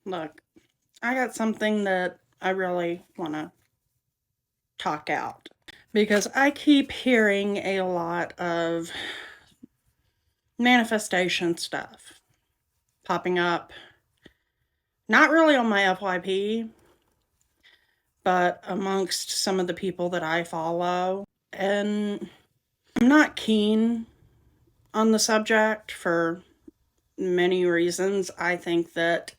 Look, I got something that I really want to talk out because I keep hearing a lot of manifestation stuff popping up, not really on my FYP, but amongst some of the people that I follow. And I'm not keen on the subject for many reasons. I think that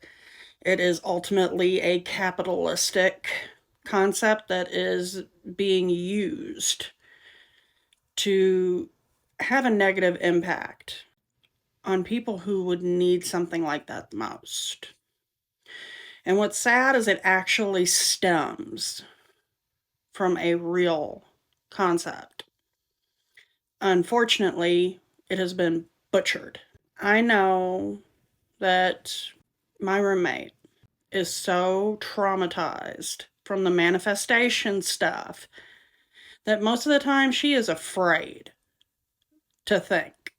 it is ultimately a capitalistic concept that is being used to have a negative impact on people who would need something like that the most. And what's sad is it actually stems from a real concept. Unfortunately, it has been butchered. I know that my roommate is so traumatized from the manifestation stuff that most of the time she is afraid to think,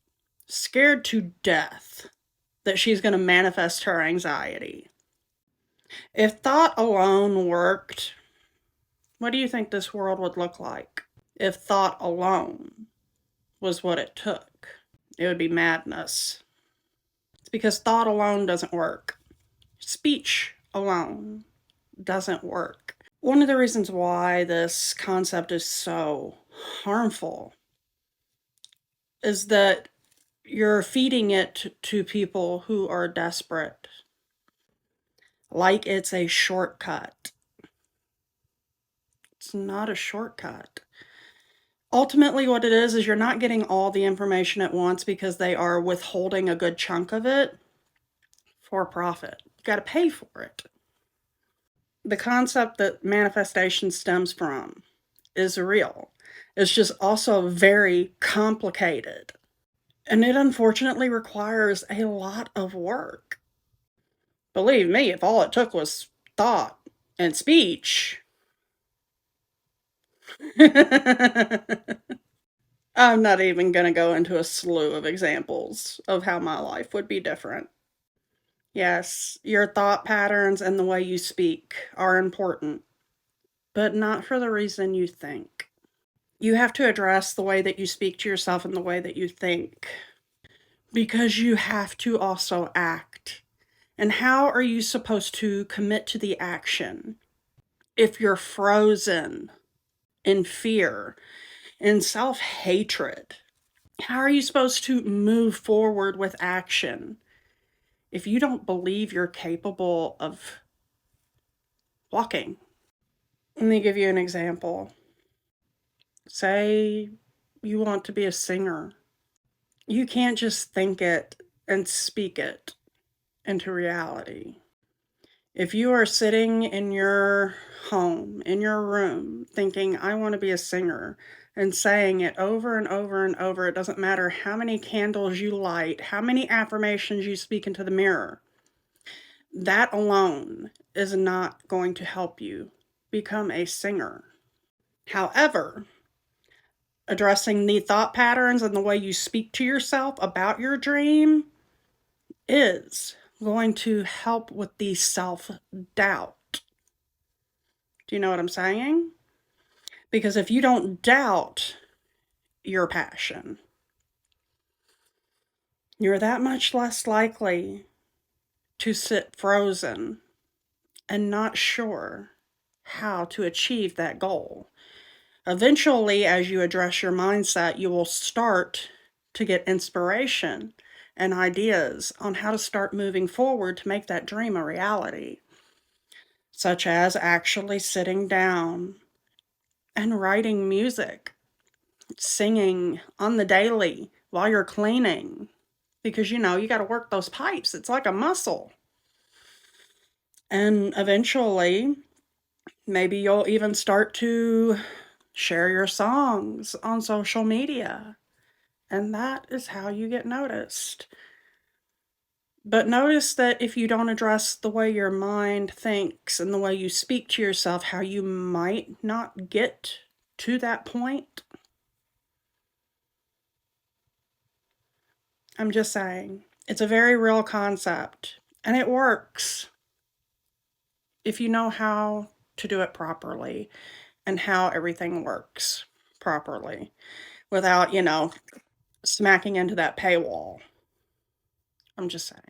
scared to death that she's going to manifest her anxiety. If thought alone worked, what do you think this world would look like? If thought alone was what it took, it would be madness. It's because thought alone doesn't work. Speech alone doesn't work. One of the reasons why this concept is so harmful is that you're feeding it to people who are desperate, like it's a shortcut. It's not a shortcut. Ultimately, what it is you're not getting all the information at once because they are withholding a good chunk of it for profit. You got to pay for it. The concept that manifestation stems from is real. It's just also very complicated. And it unfortunately requires a lot of work. Believe me, if all it took was thought and speech, I'm not even going to go into a slew of examples of how my life would be different. Yes, your thought patterns and the way you speak are important, but not for the reason you think. You have to address the way that you speak to yourself and the way that you think, because you have to also act. And how are you supposed to commit to the action if you're frozen in fear, in self hatred? How are you supposed to move forward with action if you don't believe you're capable of walking? Let me give you an example. Say you want to be a singer. You can't just think it and speak it into reality. If you are sitting in your home, in your room, thinking, I want to be a singer, and saying it over and over and over, it doesn't matter how many candles you light, how many affirmations you speak into the mirror, that alone is not going to help you become a singer. However, addressing the thought patterns and the way you speak to yourself about your dream is going to help with the self-doubt. Do you know what I'm saying? Because if you don't doubt your passion, you're that much less likely to sit frozen and not sure how to achieve that goal. Eventually, as you address your mindset, you will start to get inspiration and ideas on how to start moving forward to make that dream a reality, such as actually sitting down and writing music, singing on the daily while you're cleaning, because you got to work those pipes. It's like a muscle. And eventually, maybe you'll even start to share your songs on social media. And that is how you get noticed. But notice that if you don't address the way your mind thinks and the way you speak to yourself, how you might not get to that point. I'm just saying, it's a very real concept, and it works. if you know how to do it properly and how everything works properly without, smacking into that paywall. I'm just saying.